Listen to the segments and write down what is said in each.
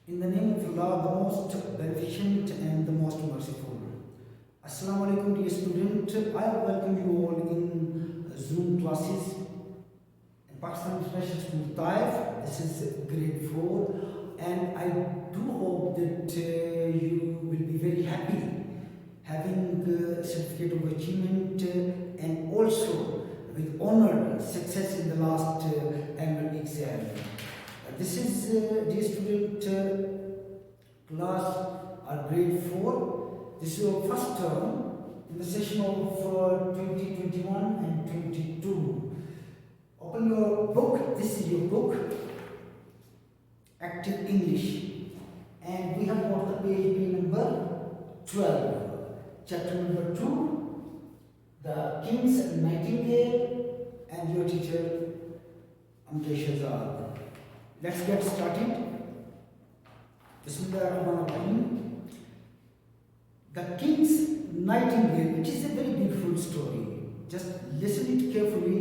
In the name of Allah, the most beneficent and the most merciful. Assalamu alaikum, dear student. I welcome you all in Zoom classes in Pakistan International School Taif. This is grade 4, and I do hope that you will be very happy having a certificate of achievement and also with honored success in the last annual exam. This is, dear student, class grade 4. This is our first term in the session of 2021 and 22. Open your book. This is your book, Active English. And we have got the page number 12. Chapter number 2, The King's Nightingale, and your teacher, Amjad Shahzad. Let's get started. Bismillahirrahmanirrahim. The King's Nightingale. It is a very beautiful story. Just listen it carefully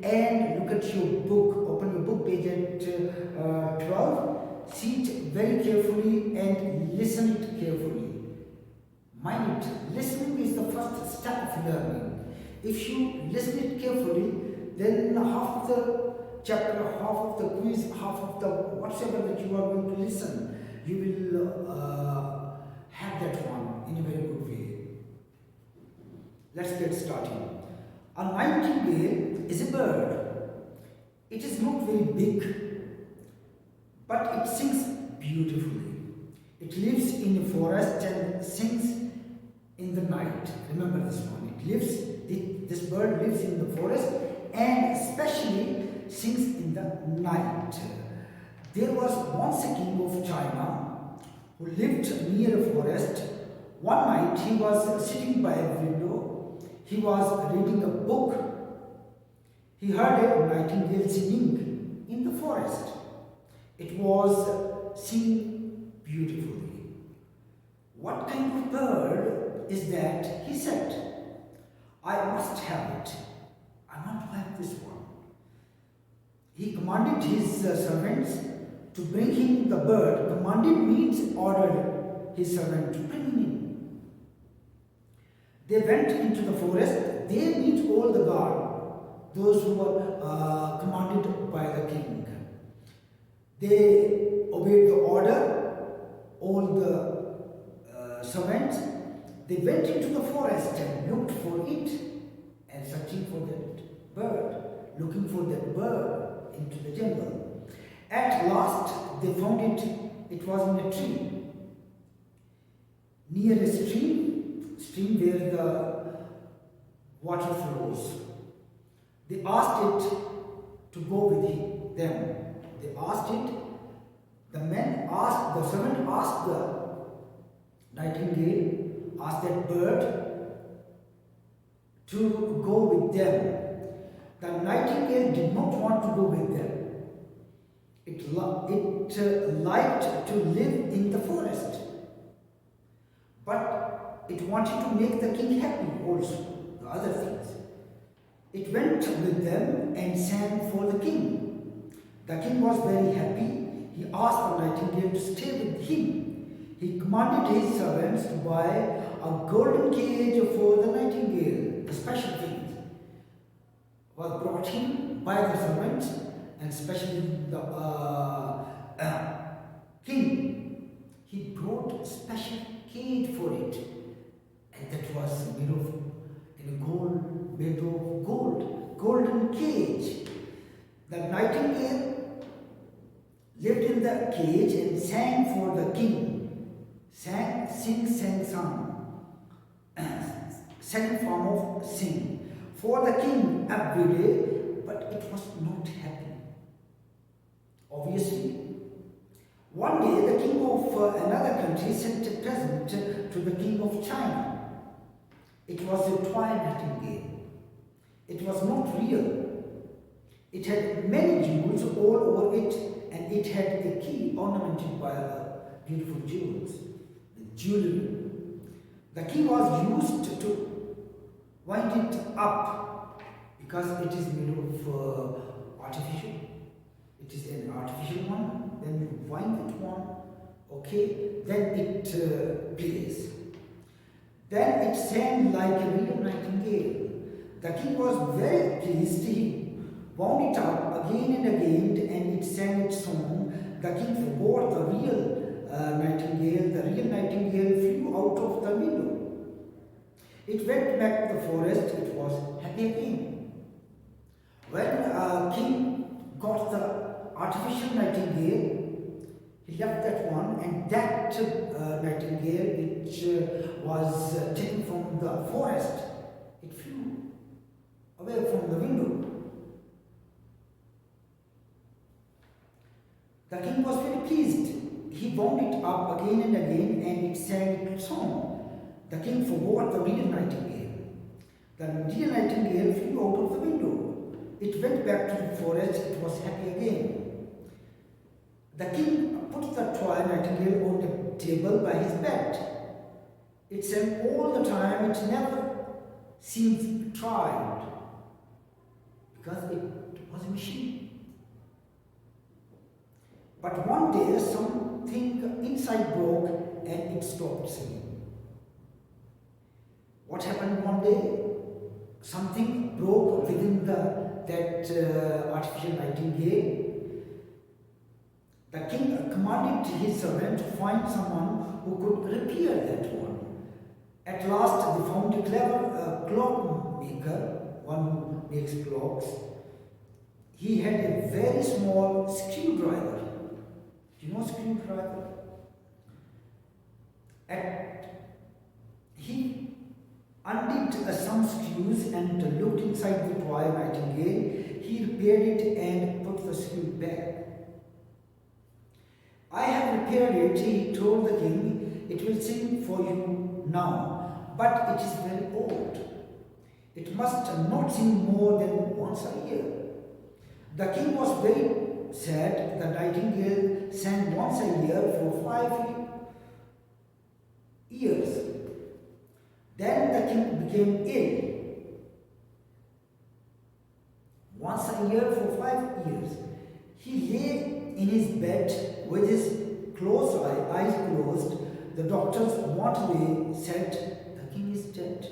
and look at your book. Open your book page at 12. See it very carefully and listen it carefully. Mind it, listening is the first step of learning. If you listen it carefully, then half of the chapter, half of the quiz, half of the whatsoever that you are going to listen, you will have that one in a very good way. Let's get started. A nightingale is a bird. It is not very big, but it sings beautifully. It lives in the forest and sings in the night. Remember this one. This bird lives in the forest and especially sings in the night. There was once a king of China who lived near a forest. One night he was sitting by a window. He was reading a book. He heard a nightingale singing in the forest. It was singing beautifully. What kind of bird is that? He said. I must have it. I want to have this one. He commanded his servants to bring him the bird. Commanded means ordered his servant to bring him in. They went into the forest. They meet all the guard, those who were commanded by the king. They obeyed the order, all the servants. They went into the forest and looked for it and searching for that bird, looking for that bird into the jungle. At last they found it. It was in a tree, near a stream where the water flows. They asked it to go with them. They asked it. The servant asked the nightingale, asked that bird to go with them. The nightingale did not want to go with them. It liked to live in the forest, but it wanted to make the king happy also, the other things. It went with them and sang for the king. The king was very happy. He asked the nightingale to stay with him. He commanded his servants to buy a golden cage for the nightingale. The special thing was brought him by the servants, and especially the king. He brought a special cage for it, and that was made of gold, golden cage. The nightingale lived in the cage and sang for the king. Sang, song. Second form of sing. For the king every day, but it was not happy. Obviously. One day the king of another country sent a present to the king of China. It was a toy nightingale. It was not real. It had many jewels all over it, and it had a key ornamented by beautiful jewels. Jewelry. The key was used to wind it up because it is made of artificial. It is an artificial one. Then you wind that one Okay, then it plays. Then it sang like a real nightingale. The king was very pleased. He wound it up again and again, and it sang its song. The king forgot the real nightingale. The real nightingale flew out of the window. It went back to the forest. It was happy again. When king got the artificial nightingale, he left that one, and that nightingale which was taken from the forest, it flew away from the window. The king was very pleased. He wound it up again and again, and it sang its song. The king forgot the real nightingale. The real nightingale flew out of the window. It went back to the forest. It was happy again. The king put the toy nightingale on the table by his bed. It sang all the time. It never seemed tired because it was a machine. But one day something inside broke and it stopped singing. What happened one day? Something broke within that artificial nightingale. The king commanded his servant to find someone who could repair that one. At last they found a clever clockmaker, one who makes clocks. He had a very small screwdriver. Do you know screwdriver? He undid some screws and looked inside the toy nightingale. He repaired it and put the screw back. I have repaired it, he told the king. It will sing for you now, but it is very old. It must not sing more than once a year. The king was very sad. The nightingale sang once a year for 5 years. Then the king became ill. Once a year for 5 years. He lay in his bed with his eyes closed. The doctors one day said, the king is dead.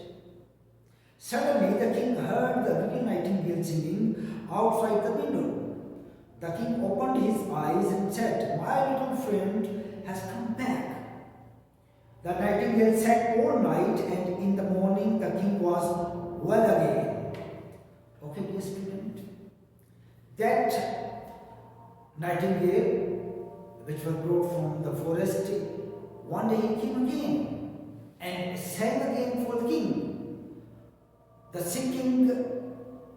Suddenly the king heard the real nightingale singing outside the window. The king opened his eyes and said, my little friend has come back. The nightingale sang all night, and in the morning the king was well again. Okay, dear student. That nightingale, which was brought from the forest, one day he came again and sang again for the king. The sick king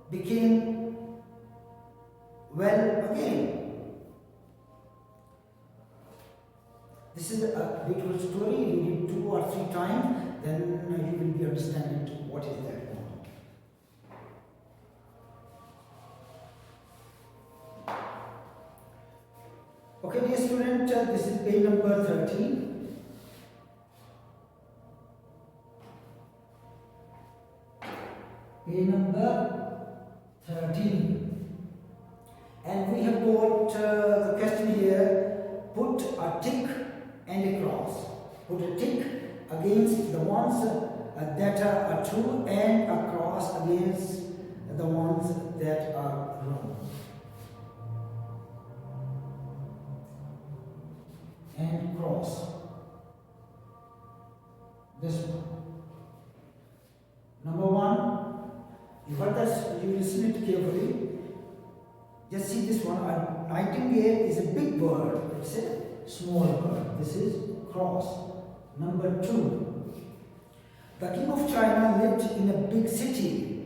became well again. This is a beautiful story. Read it 2 or 3 times, then you will be understanding what is that one. Okay, dear student, this is page number 13. Page number 13. And we have got the question here, put a tick and a cross. Put a tick against the ones that are true and a cross against the ones that are wrong. And cross this one. Number 1, you listen it carefully. Just see this one. A nightingale is a big bird. It's a small bird. This is cross. Number 2, the king of China lived in a big city.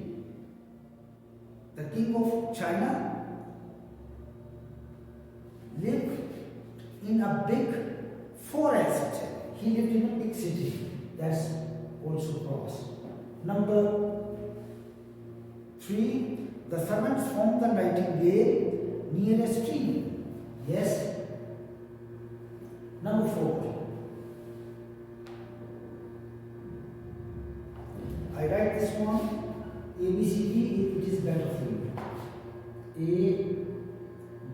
The king of China lived in a big forest. He lived in a big city. That's also cross. Number 3, the servants found the nightingale near a stream. Yes. Number 4, I write this one A, B, C, D. It is better for you. A,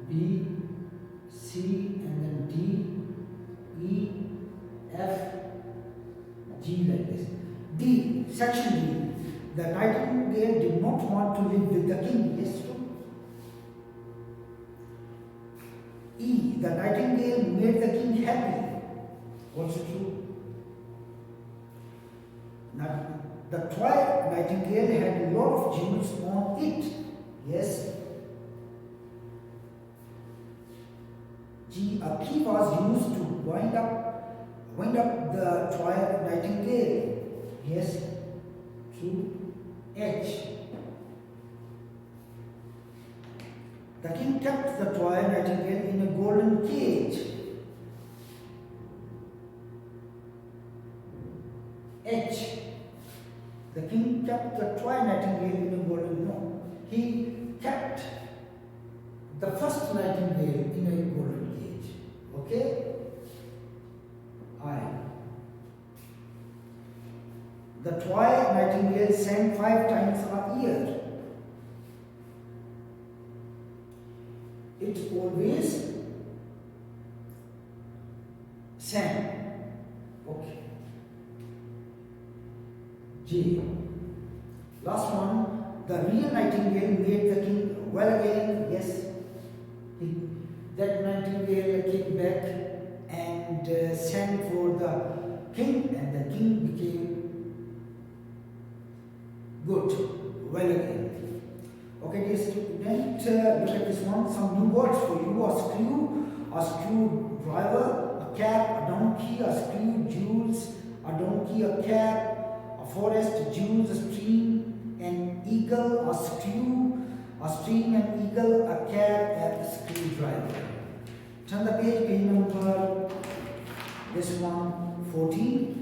B, C, and then D, E, nightingale did not want to live with the king. Yes, true. E. The nightingale made the king happy. Also true. The toy nightingale had a lot of jewels on it. Yes. G. A key was used to wind up the toy nightingale. Yes. True. H. The king kept the toy nightingale in a golden cage. H. The king kept the toy nightingale in a golden no. He kept the first nightingale in a golden cage. Okay? I. The toy nightingale sang 5 times a year. It always sang. Okay. J. Last one. The real nightingale made the king well again. Yes. That nightingale came back and sang for the king, and the king became good, well again. Okay, dear student, look at this one. Some new words for you: a screwdriver, a cap, a donkey, a screw, jewels, a donkey, a cap, a forest, jewels, a stream, an eagle, a screw, a stream, an eagle, a cap, and a screwdriver. Turn the page number, this one, 14.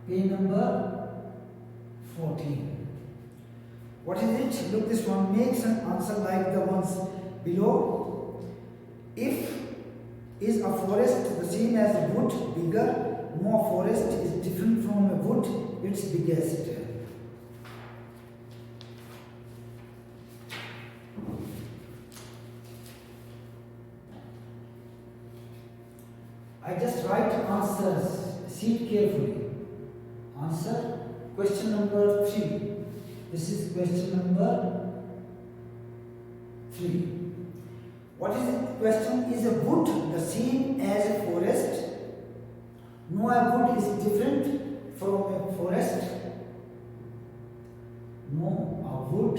Page number 14. What is it? Look, this one makes an answer like the ones below. If is a forest the same as a wood, bigger? No, a forest is different from a wood, it's biggest. I just write answers. See it carefully. Answer question number 3. This is question number 3. What is the question? Is a wood the same as a forest? No, a wood is different from a forest. No, a wood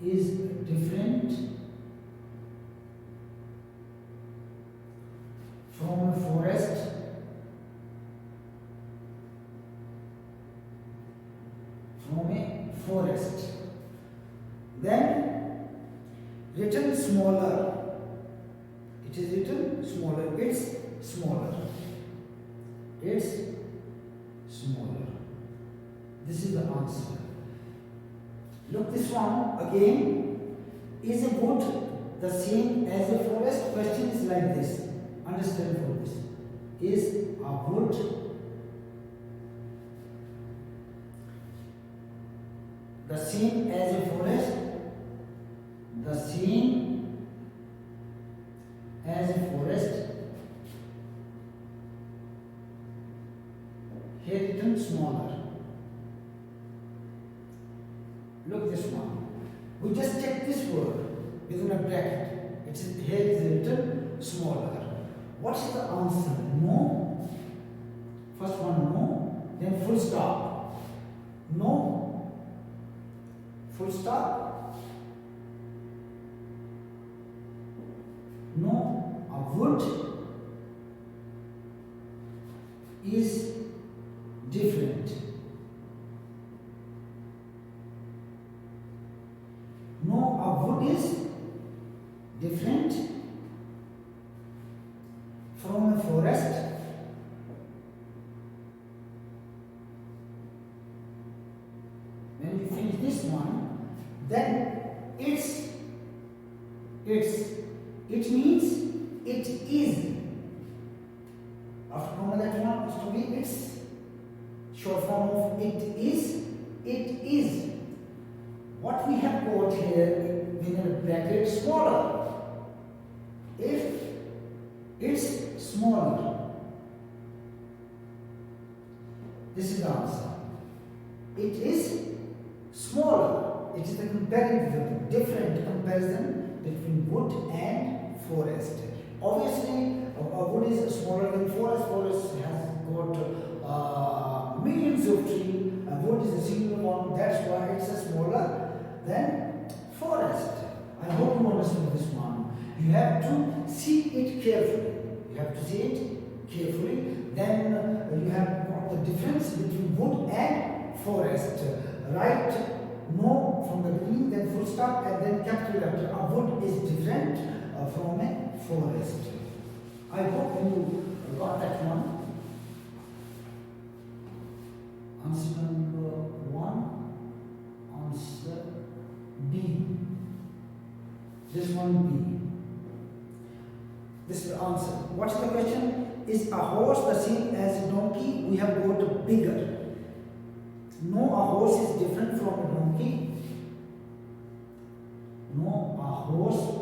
is different from a forest. From a forest. Then written smaller. It is written smaller. It's smaller. It's smaller. This is the answer. Look, this one again. Is a wood the same as a forest? Question is like this. Understand for this. Is a wood the same as a forest? The same as a forest. Here written smaller. Look this one. We just check this word within a bracket. Here is written smaller. What is the answer? No. First one no. Then full stop. No. Full stop. No. A wood is different. No, a wood is different from a forest. When we finish this one, then it means it is. After comma that one is to be its. Short form of it is. It is. What we have got here, within a bracket smaller. If it's smaller, this is the answer. It is smaller. It is a comparative, different comparison between wood and forest. Obviously, wood is smaller than forest. Forest has got millions of trees. Wood is a single one. That's why it's a smaller than forest. I hope you understand this one. You have to see it carefully. You have to see it carefully. Then you have got the difference between wood and forest. Write no from the beginning, then full stop, and then capital letter. A wood is different from a forest. I hope you got that one. Answer number 1. Answer B. This one B. This is the answer. What's the question? Is a horse the same as a donkey? We have got a bigger. No, a horse is different from a donkey. No, a horse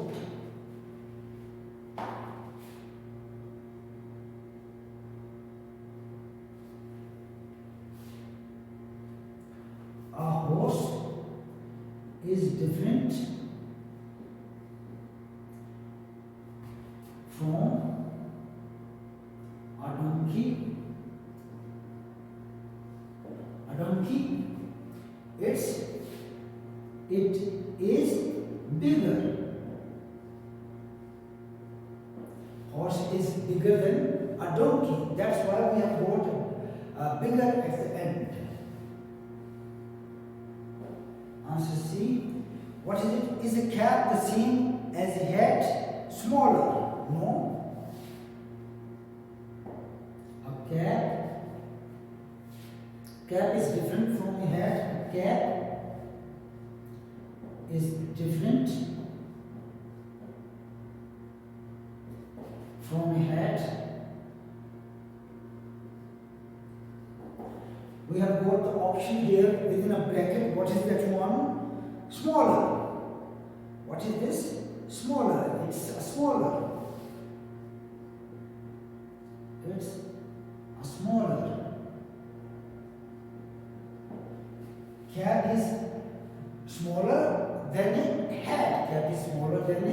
is different from a donkey. A donkey, it is bigger. Horse is bigger than a donkey. That's why we have got bigger at the end. Answer C. What is it? Is a cap the same as a hat? Smaller. No. A cap is different from a hat. A cap is different from a hat. We have got the option here within a bracket. What is that one? Smaller. What is this? Smaller. It's a smaller. It's a smaller. Cap is smaller than a hat. Cap is smaller than a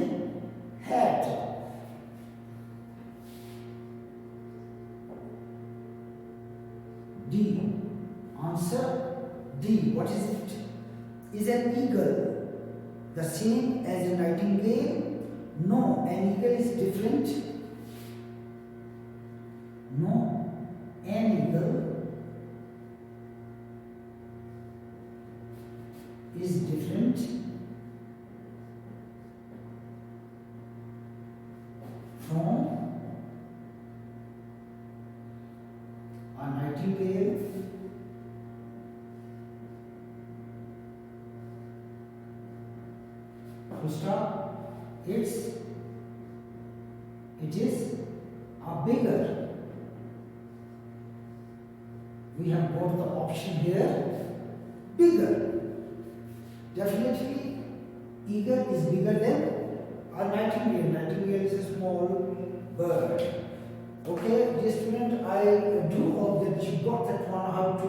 hat. D. Answer D. What is it? Is an eagle the same as a nightingale? No, an eagle is different. No, an eagle is different from a nightingale. Full stop. It is a bigger. We have got the option here, bigger. Definitely, eagle is bigger than a nightingale. Nightingale is a small bird. Okay, dear student, I do hope that you got that one, how to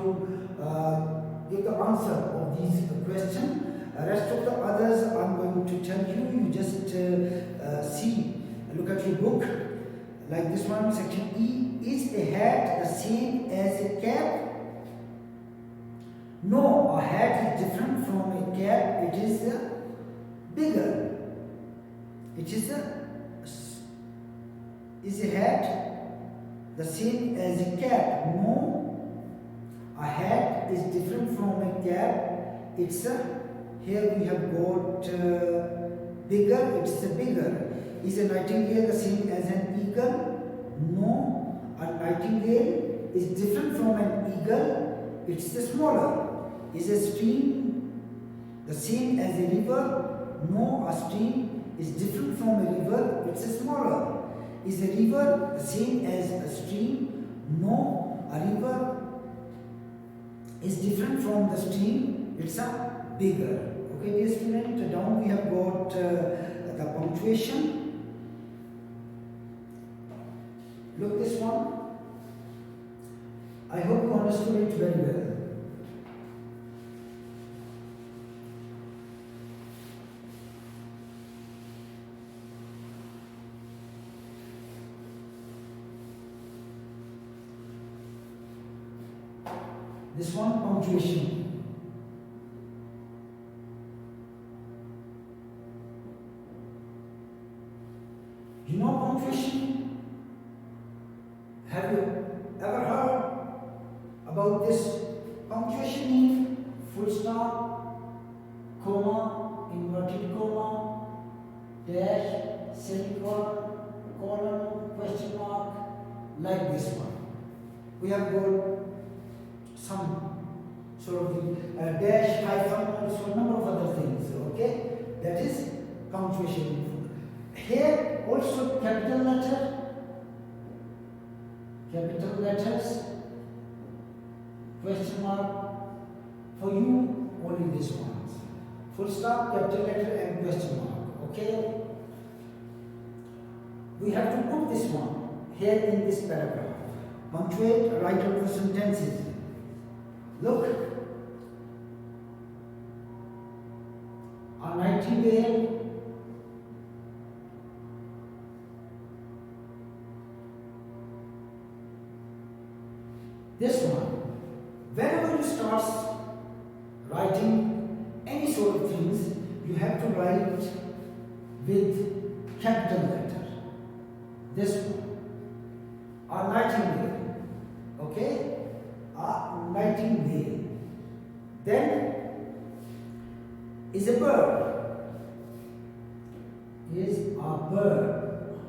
give the answer of these questions. Rest of the others I'm going to tell you. You just see, look at your book. Like this one, section E. Is a hat the same as a cap? No, a hat is different from a cap. It is bigger. It is a hat the same as a cap? No, a hat is different from a cap. It's a, here we have got bigger. It's a bigger. Is a nightingale the same as an eagle? No, a nightingale is different from an eagle. It's the smaller. Is a stream the same as a river? No, a stream is different from a river. It's a smaller. Is a river the same as a stream? No, a river is different from the stream. It's a bigger. Okay, dear student, down we have got the punctuation. Look this one. I hope you understood it very well. This one, punctuation. You know punctuation? Have you ever heard about this? Punctuation means full stop, comma, inverted comma, dash, semicolon, colon, question mark, like this one. We have got some sort of dash, hyphen, and so a number of other things. Okay, that is punctuation. Here also capital letters, question mark. For you, only this one. Full stop, capital letter, and question mark. Okay. We have to put this one here in this paragraph. Punctuate, write out the sentences. Look, a nightingale this one. Whenever you start writing any sort of things, you have to write with capital letter. This one. A nightingale. Okay? A nightingale. Then is a bird. Is a bird.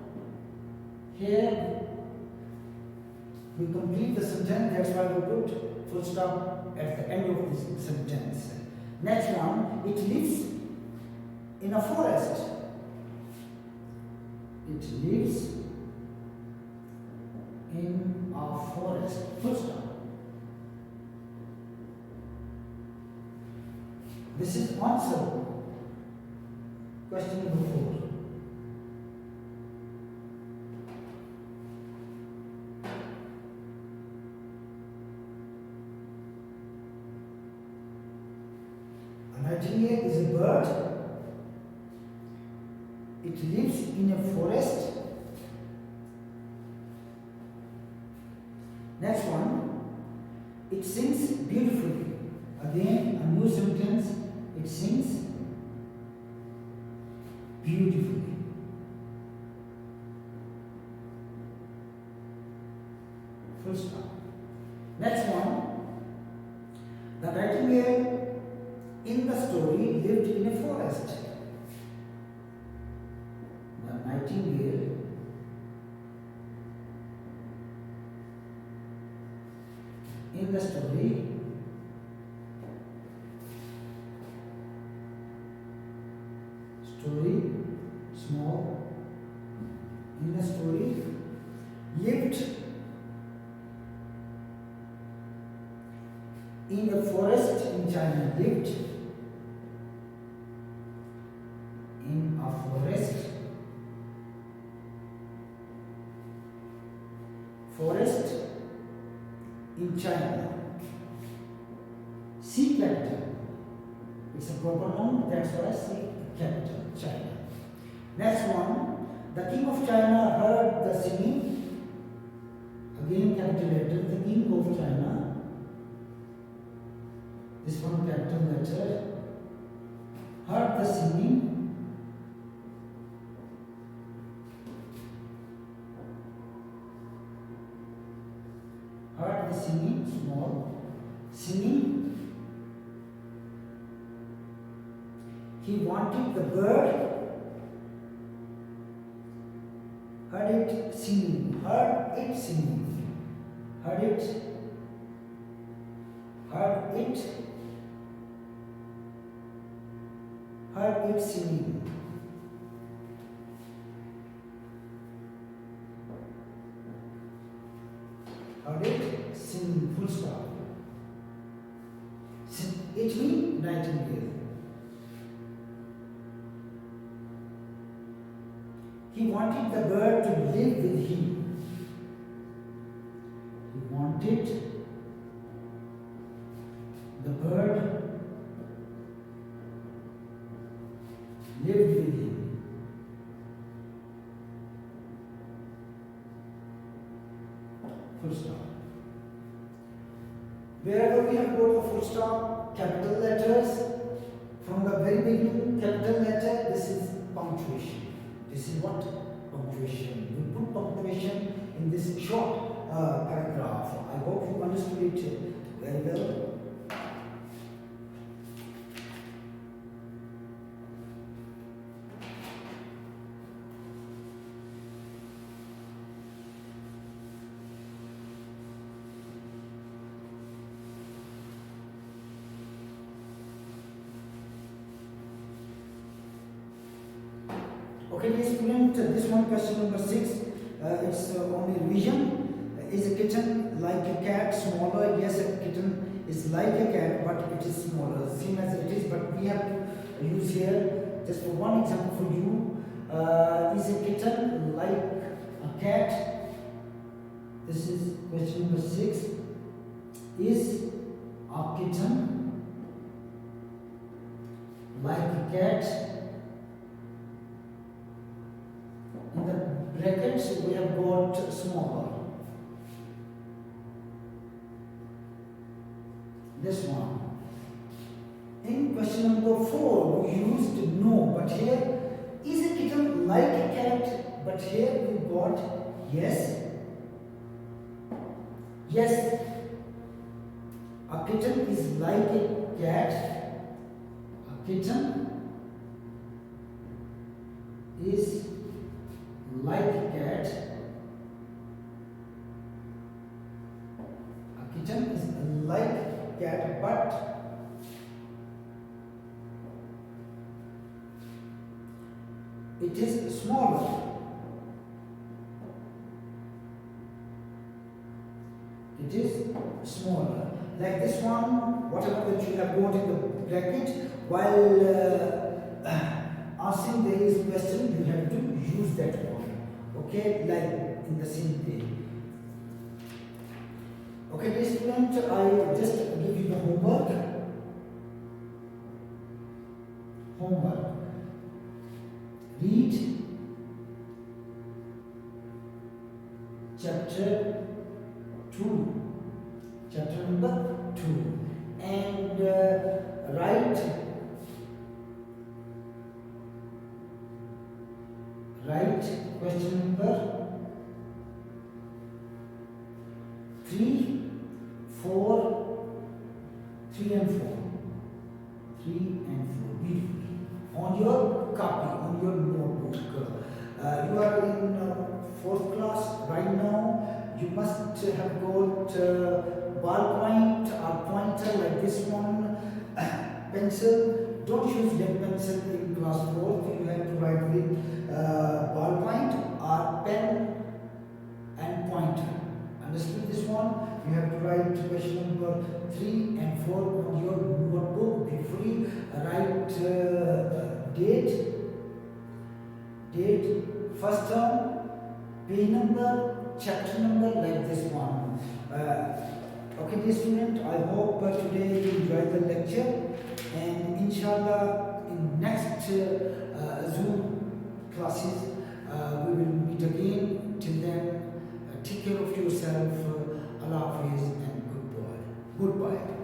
Here we complete the sentence, that's why we put full stop at the end of this sentence. Next one, it lives in a forest. It lives in a forest. Full stop. This is answer. Question number 4. A nightingale is a bird. It lives in a forest. Next one, it sings beautifully. Again, a new sentence. It sings beautifully. Full stop. Next one, the nightingale in the story lived in a forest. The nightingale in the story small, in the story, lived in a forest in China. Lived in a forest in China. C capital. It's a proper noun, that's why C capital, China. Next one, the king of China heard the singing. Again capital letter, the king of China. This one capital letter. Heard the singing. Heard the singing, small. Singing. He wanted the bird. Heard it singing. Heard it singing. Heard it. Heard it. Heard it singing. Heard it singing. Full stop. It means nightingale. He wanted the bird to live with him. He wanted the bird lived with him. Full stop. Wherever we have got the full stop, capital letters, from the very beginning, capital letter, this is punctuation. This is what? Punctuation. We put punctuation in this short paragraph. I hope you understood it very well. Okay, dear student, this one question number 6, it's only revision. Is a kitten like a cat, smaller? Yes, a kitten is like a cat, but it is smaller, same as it is, but we have to use here, just for one example for you, is a kitten like a cat? This is question number 6. Is a kitten like a cat? In the brackets we have got smaller. This one. In question number 4 we used no, but here is a kitten like a cat, but here we got yes. Yes, a kitten is like a cat. A kitten is like a cat. A kitten is like a cat, but it is smaller. It is smaller. Like this one, whatever that you have got in the bracket, while asking this question, you have to use that one. Okay, like in the same way. Okay, dear student, I just give you the homework. Homework. Read chapter 2. Chapter number 2. And write question number 3, 4, 3 and 4. 3 and 4. Beautiful. On your copy, on your notebook. You are in 4th class right now. You must have got ballpoint or pointer like this one, pencil. Don't use lead pencil in class 4th. You have to write with ballpoint or pen and pointer. Understood this one? You have to write question number 3 and 4 on your notebook. Beautifully write date, first term, page number, chapter number, like this one. Okay, dear student, I hope today you enjoyed the lecture, and inshallah in next Zoom classes we will meet again. Till then, take care of yourself. Allah Hafiz and goodbye.